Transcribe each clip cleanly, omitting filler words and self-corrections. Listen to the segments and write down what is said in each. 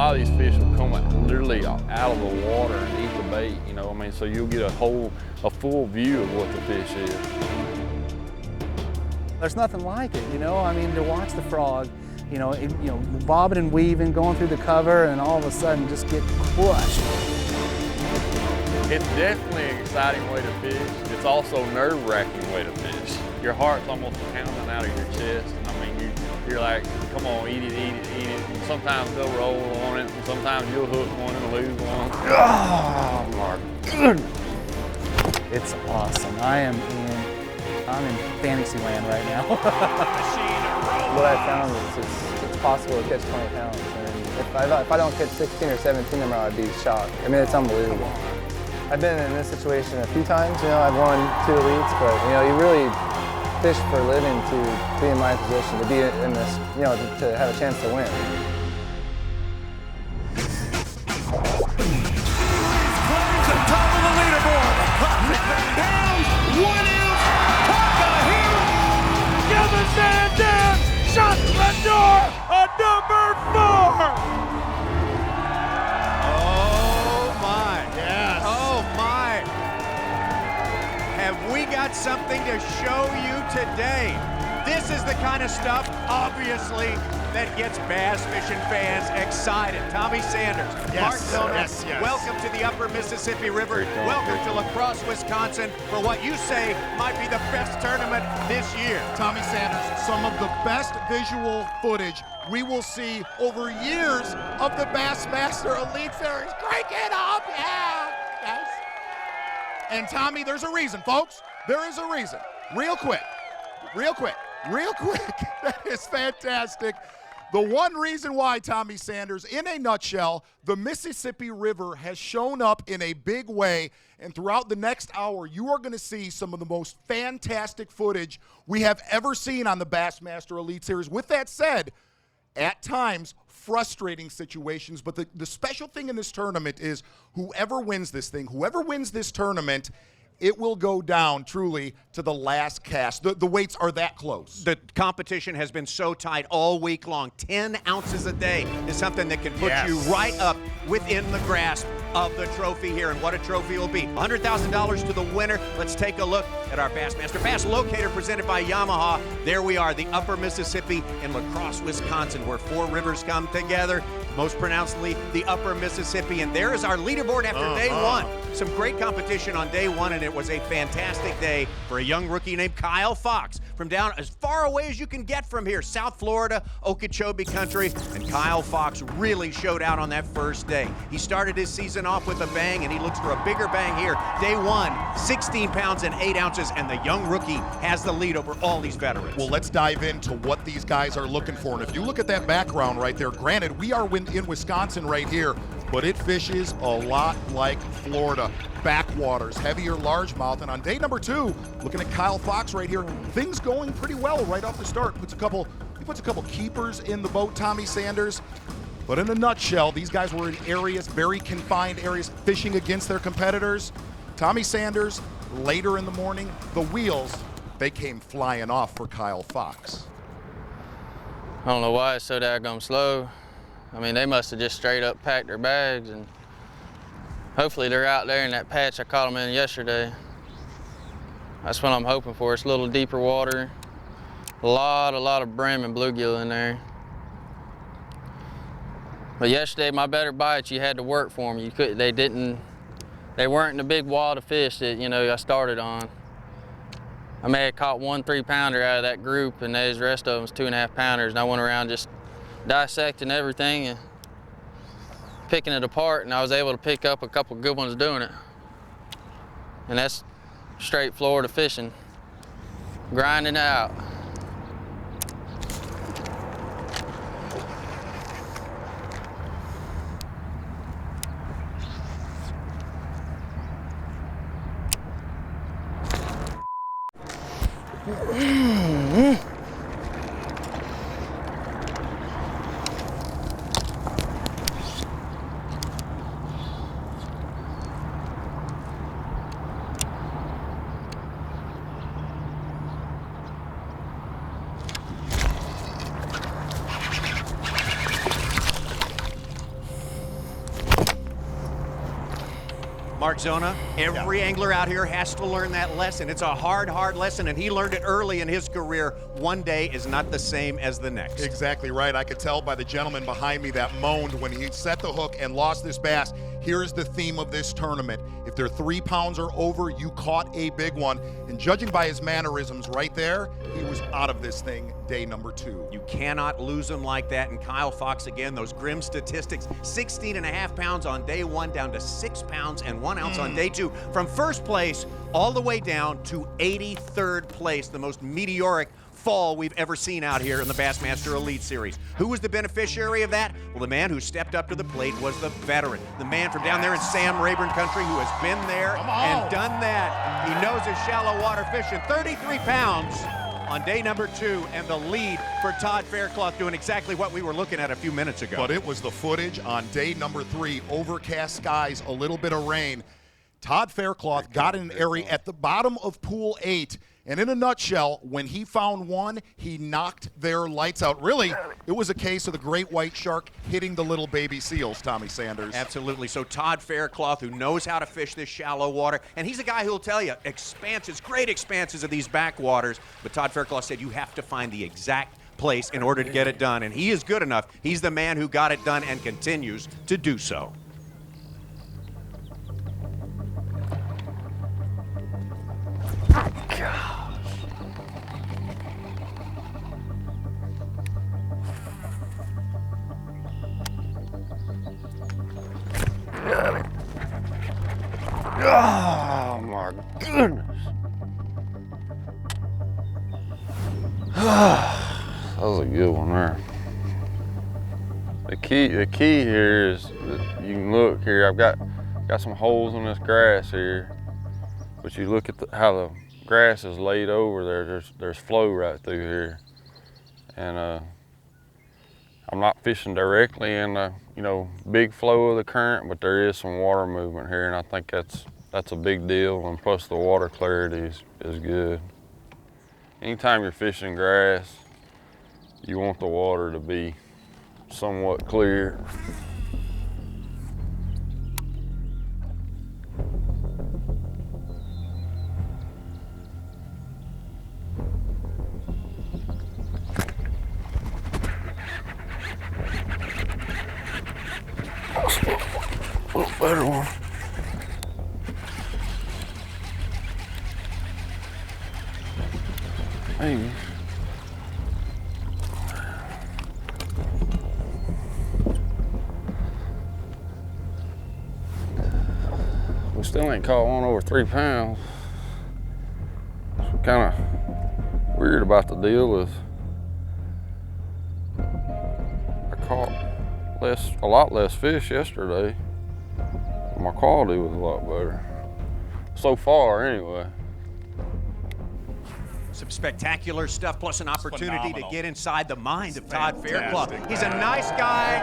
lot of these fish will come literally out of the water and eat the bait, you know, I mean, so you'll get a full view of what the fish is. There's nothing like it, you know, I mean, to watch the frog, you know, bobbing and weaving, going through the cover, and all of a sudden just get crushed. It's definitely an exciting way to fish. It's also a nerve-wracking way to fish. Your heart's almost pounding out of your chest, and I mean, you're like, come on, eat it, eat it, eat it. And sometimes they'll roll on it, and sometimes you'll hook one and lose one. Oh my goodness. It's awesome. I'm in fantasy land right now. What I found is it's possible to catch 20 pounds. And if I don't catch 16 or 17 tomorrow, I'd be shocked. I mean, it's unbelievable. I've been in this situation a few times. You know, I've won 2 elites, but you know, you really fish for a living to be in my position, to be in this, you know, to have a chance to win. Climbs to top of the leaderboard. 9 pounds, 1 ounce. Parker here. Gilman man down. Shot the door. A number 4. Oh my. Yes. Oh my. Have we got something to show you today? This is the kind of stuff, obviously, that gets bass fishing fans excited. Tommy Sanders, Mark Zona, welcome to the Upper Mississippi River. Welcome to La Crosse, Wisconsin, for what you say might be the best tournament this year. Tommy Sanders, some of the best visual footage we will see over years of the Bassmaster Elite Series. Crank it up, yeah, guys. And Tommy, there's a reason, folks. There is a reason. Real quick. That is fantastic. The one reason why, Tommy Sanders, in a nutshell, the Mississippi River has shown up in a big way, and throughout the next hour, you are going to see some of the most fantastic footage we have ever seen on the Bassmaster Elite Series. With that said, at times, frustrating situations, but the special thing in this tournament is whoever wins this thing, whoever wins this tournament, it will go down truly to the last cast. The weights are that close. The competition has been so tight all week long. 10 ounces a day is something that can put you right up within the grasp of the trophy here, and what a trophy will be. $100,000 to the winner. Let's take a look at our Bassmaster Bass Locator presented by Yamaha. There we are, the Upper Mississippi in La Crosse, Wisconsin, where 4 rivers come together. Most pronouncedly, the Upper Mississippi. And there is our leaderboard after day 1. Some great competition on day 1, and it was a fantastic day for a young rookie named Kyle Fox from down as far away as you can get from here, South Florida, Okeechobee country. And Kyle Fox really showed out on that first day. He started his season off with a bang, and he looks for a bigger bang here. Day 1, 16 pounds and 8 ounces, and the young rookie has the lead over all these veterans. Well, let's dive into what these guys are looking for. And if you look at that background right there, granted, we are in Wisconsin right here, but it fishes a lot like Florida. Backwaters, heavier largemouth. And on day number 2, looking at Kyle Fox right here, things going pretty well right off the start. He puts a couple keepers in the boat, Tommy Sanders. But in a nutshell, these guys were in areas, very confined areas, fishing against their competitors. Tommy Sanders, later in the morning, the wheels, they came flying off for Kyle Fox. I don't know why it's so daggone slow. I mean, they must have just straight up packed their bags, and hopefully they're out there in that patch I caught them in yesterday. That's what I'm hoping for. It's a little deeper water. A lot of brim and bluegill in there. But yesterday, my better bites, you had to work for them. They weren't in the big wad of fish that, you know, I started on. I may have caught 1 3-pounder out of that group, and the rest of them was 2.5 pounders, and I went around just dissecting everything and picking it apart, and I was able to pick up a couple good ones doing it. And that's straight Florida fishing, grinding it out. Mark Zona, every angler out here has to learn that lesson. It's a hard, hard lesson, and he learned it early in his career. One day is not the same as the next. Exactly right. I could tell by the gentleman behind me that moaned when he set the hook and lost this bass. Here's the theme of this tournament. If they're 3 pounds or over, you caught a big one. And judging by his mannerisms right there, he was out of this thing day number 2. You cannot lose them like that. And Kyle Fox, again, those grim statistics, 16.5 pounds on day 1, down to 6 pounds and 1 ounce on day 2. From first place all the way down to 83rd place, the most meteoric fall we've ever seen out here in the Bassmaster Elite Series. Who was the beneficiary of that? Well, the man who stepped up to the plate was the veteran. The man from down there in Sam Rayburn country who has been there and done that. He knows his shallow water fishing. 33 pounds on day number 2, and the lead for Todd Faircloth, doing exactly what we were looking at a few minutes ago. But it was the footage on day number 3, overcast skies, a little bit of rain. Todd Faircloth got in an area at the bottom of pool 8. And in a nutshell, when he found one, he knocked their lights out. Really, it was a case of the great white shark hitting the little baby seals, Tommy Sanders. Absolutely. So Todd Faircloth, who knows how to fish this shallow water, and he's a guy who'll tell you expanses, great expanses of these backwaters. But Todd Faircloth said you have to find the exact place in order to get it done. And he is good enough. He's the man who got it done and continues to do so. Oh my goodness. That was a good one there. The key here is that you can look here. I've got some holes in this grass here, but you look at how the grass is laid over there. There's flow right through here, and I'm not fishing directly in the big flow of the current, but there is some water movement here, and I think that's a big deal. And plus the water clarity is good. Anytime you're fishing grass, you want the water to be somewhat clear. A little better one. Maybe. We still ain't caught one over 3 pounds. It's kind of weird about the deal is I caught a lot less fish yesterday. My quality was a lot better. So far, anyway. Some spectacular stuff, plus an opportunity to get inside the mind of Todd Faircloth. He's a nice guy,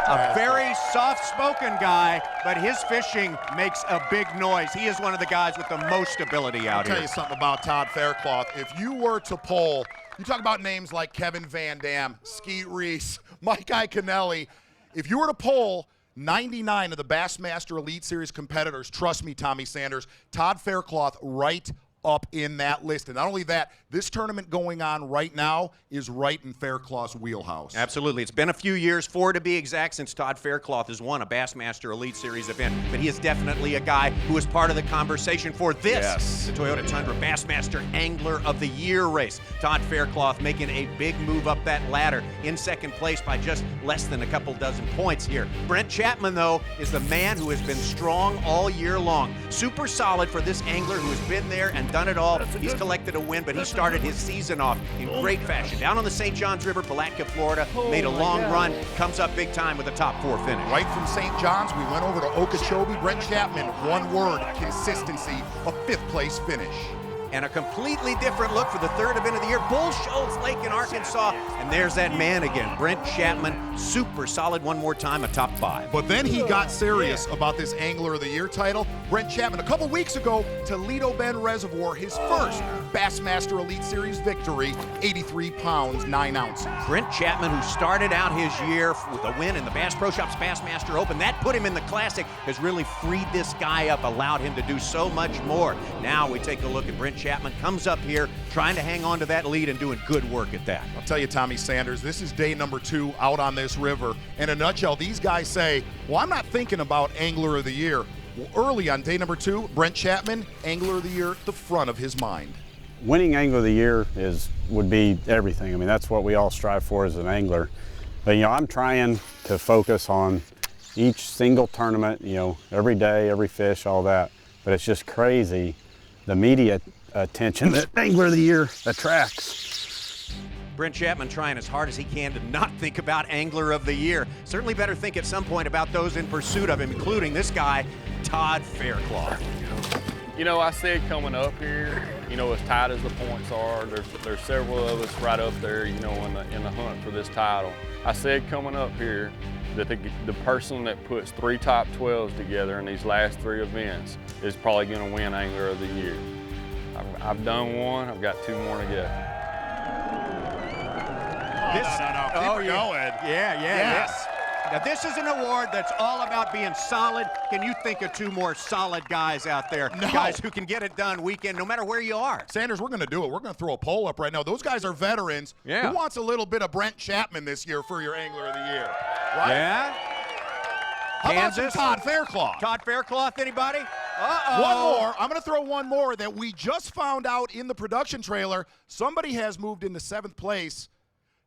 a very soft-spoken guy, but his fishing makes a big noise. He is one of the guys with the most ability out here. I'll tell you something about Todd Faircloth. If you were to poll, you talk about names like Kevin Van Dam, Skeet Reese, Mike Iaconelli. If you were to poll 99 of the Bassmaster Elite Series competitors, trust me, Tommy Sanders, Todd Faircloth right up in that list. And not only that, this tournament going on right now is right in Faircloth's wheelhouse. Absolutely. It's been a few years, 4 to be exact, since Todd Faircloth has won a Bassmaster Elite Series event. But he is definitely a guy who is part of the conversation for this, the Toyota Tundra Bassmaster Angler of the Year race. Todd Faircloth making a big move up that ladder in second place by just less than a couple dozen points here. Brent Chapman, though, is the man who has been strong all year long. Super solid for this angler who has been there and done it all. He's collected a win, but he started his season off in great fashion. Down on the St. Johns River, Palatka, Florida, made a long run, comes up big time with a top 4 finish. Right from St. John's, we went over to Okeechobee. Brent Chapman, one word, consistency, a 5th place finish. and a completely different look for the third event of the year, Bull Shoals Lake in Arkansas. And there's that man again, Brent Chapman, super solid one more time, a top 5. But then he got serious about this Angler of the Year title. Brent Chapman, a couple weeks ago, Toledo Bend Reservoir, his first Bassmaster Elite Series victory, 83 pounds, 9 ounces. Brent Chapman, who started out his year with a win in the Bass Pro Shops Bassmaster Open, that put him in the Classic, has really freed this guy up, allowed him to do so much more. Now we take a look at Brent Chapman, comes up here trying to hang on to that lead and doing good work at that. I'll tell you, Tommy Sanders, this is day number 2 out on this river. In a nutshell, these guys say, well, I'm not thinking about Angler of the Year. Well, early on day number 2, Brent Chapman, Angler of the Year at the front of his mind. Winning Angler of the Year would be everything. I mean, that's what we all strive for as an angler. But, I'm trying to focus on each single tournament, every day, every fish, all that. But it's just crazy, the media attention that Angler of the Year attracts. Brent Chapman trying as hard as he can to not think about Angler of the Year. Certainly better think at some point about those in pursuit of him, including this guy, Todd Faircloth. I said coming up here, as tight as the points are, there's several of us right up there, in the hunt for this title. I said coming up here that the person that puts 3 top 12s together in these last 3 events is probably going to win Angler of the Year. I've done one, I've got 2 more to go. Keep going. Yes. Now this is an award that's all about being solid. Can you think of 2 more solid guys out there? No. Guys who can get it done weekend, no matter where you are. Sanders, we're going to do it. We're going to throw a poll up right now. Those guys are veterans. Yeah. Who wants a little bit of Brent Chapman this year for your Angler of the Year? Right? Yeah. How about Kansas? some Todd Faircloth? Todd Faircloth, anybody? Uh-oh. One more. I'm going to throw one more that we just found out in the production trailer. Somebody has moved into 7th place.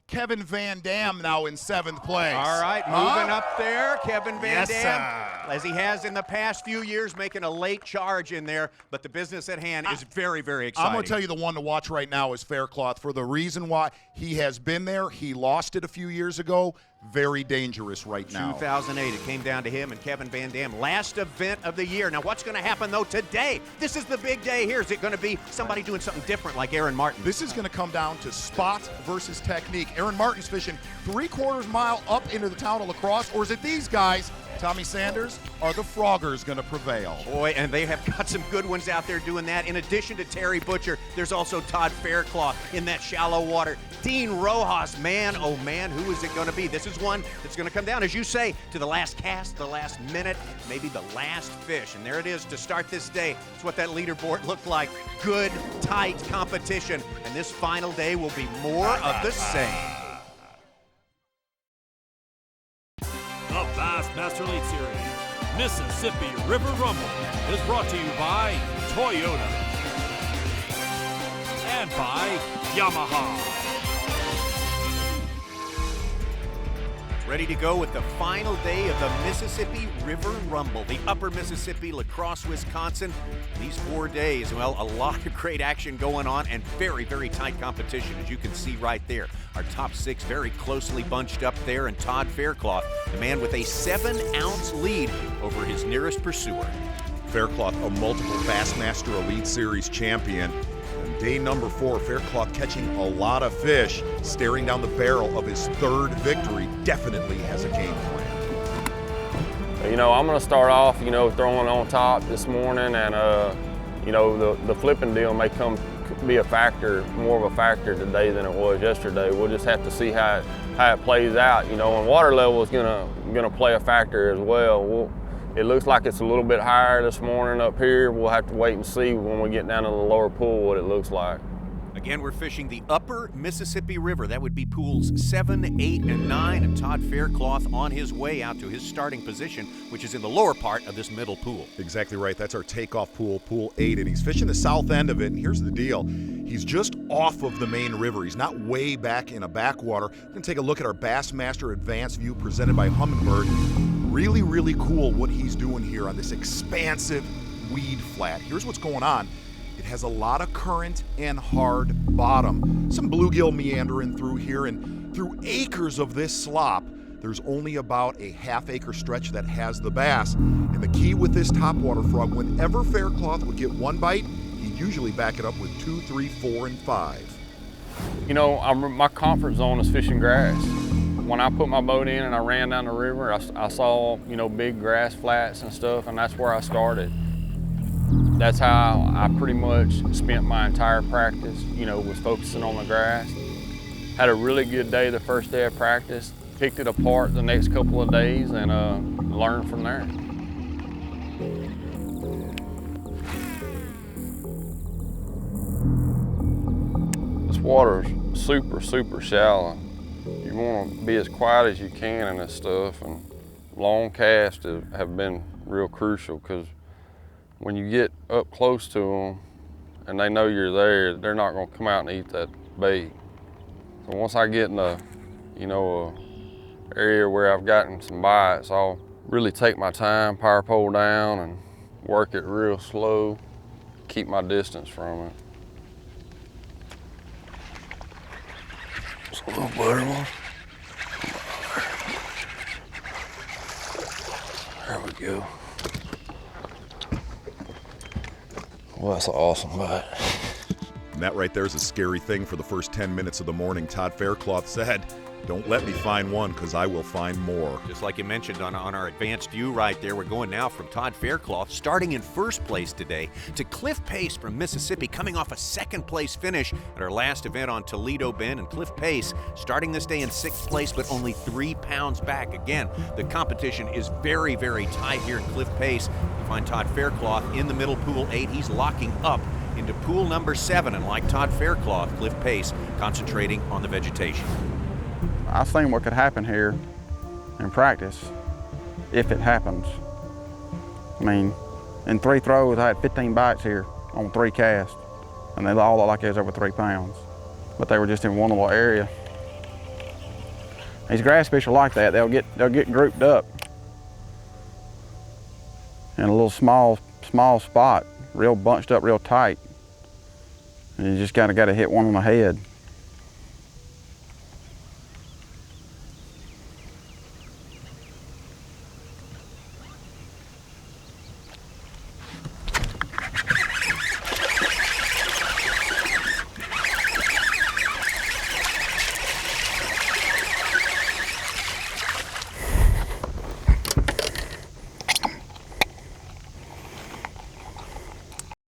Kevin Van Dam now in 7th place. All right, moving up there, Kevin Van Yes, Dam, sir. as he has in the past few years, making a late charge in there, but the business at hand is very, very exciting. I'm going to tell you the one to watch right now is Faircloth for the reason why he has been there. He lost it a few years ago. Very dangerous right now. 2008, it came down to him and Kevin Van Dam. Last event of the year. Now, what's going to happen, though, today? This is the big day here. Is it going to be somebody doing something different like Aaron Martin? This is going to come down to spot versus technique. Aaron Martin's fishing 3/4 mile up into the town of La Crosse, or is it these guys, Tommy Sanders, are the Froggers going to prevail? Boy, and they have got some good ones out there doing that. In addition to Terry Butcher, there's also Todd Faircloth in that shallow water. Dean Rojas, man, oh man, who is it going to be? This is one that's going to come down, as you say, to the last cast, the last minute, maybe the last fish. And there it is to start this day. It's what that leaderboard looked like. Good, tight competition. And this final day will be more of the same. The Bassmaster Elite Series Mississippi River Rumble is brought to you by Toyota and by Yamaha. Ready to go with the final day of the Mississippi River Rumble, the upper Mississippi, La Crosse, Wisconsin. These 4 days, well, a lot of great action going on and very, very tight competition, as you can see right there. Our top 6 very closely bunched up there, and Todd Faircloth, the man with a 7-ounce lead over his nearest pursuer. Faircloth, a multiple Bassmaster Elite Series champion. And day number 4, Faircloth catching a lot of fish, staring down the barrel of his 3rd victory, definitely has a game plan. I'm going to start off, throwing on top this morning, and, the flipping deal may be a factor, more of a factor today than it was yesterday. We'll just have to see how it plays out, and water level is gonna play a factor as well. It looks like it's a little bit higher this morning up here. We'll have to wait and see when we get down to the lower pool what it looks like. Again, we're fishing the upper Mississippi River. That would be pools 7, 8, and 9. And Todd Faircloth on his way out to his starting position, which is in the lower part of this middle pool. Exactly right. That's our takeoff pool, pool 8, and he's fishing the south end of it. And here's the deal. He's just off of the main river. He's not way back in a backwater. We're going to take a look at our Bassmaster Advanced View presented by Humminbird. Really, really cool what he's doing here on this expansive weed flat. Here's what's going on. It has a lot of current and hard bottom. Some bluegill meandering through here, and through acres of this slop, there's only about a half-acre stretch that has the bass. And the key with this topwater frog, whenever Faircloth would get one bite, he'd usually back it up with 2, 3, 4, and 5. You know, my comfort zone is fishing grass. When I put my boat in and I ran down the river, I saw, you know, big grass flats and stuff, and that's where I started. That's how I pretty much spent my entire practice, you know, was focusing on the grass. Had a really good day the first day of practice, picked it apart the next couple of days, and learned from there. This water's super, super shallow. You want to be as quiet as you can in this stuff, and long casts have been real crucial, because when you get up close to them and they know you're there, they're not going to come out and eat that bait. So once I get in a, you know, a area where I've gotten some bites, I'll really take my time, power pole down, and work it real slow, keep my distance from it. Just a little butter one. There we go. Well, that's an awesome bite. And that right there is a scary thing for the first 10 minutes of the morning. Todd Faircloth said, "Don't let me find one, because I will find more." Just like you mentioned on our advanced view right there, we're going now from Todd Faircloth, starting in first place today, to Cliff Pace from Mississippi, coming off a second place finish at our last event on Toledo Bend. And Cliff Pace starting this day in sixth place, but only 3 pounds back. Again, the competition is very, very tight here at Cliff Pace. You find Todd Faircloth in the middle, pool 8. He's locking up into pool number 7, and like Todd Faircloth, Cliff Pace concentrating on the vegetation. I've seen what could happen here in practice if it happens. I mean, in 3 throws, I had 15 bites here on 3 casts, and they all looked like they was over 3 pounds, but they were just in one little area. These grass fish are like that. They'll get grouped up in a little small spot, real bunched up, real tight, and you just gotta hit one on the head.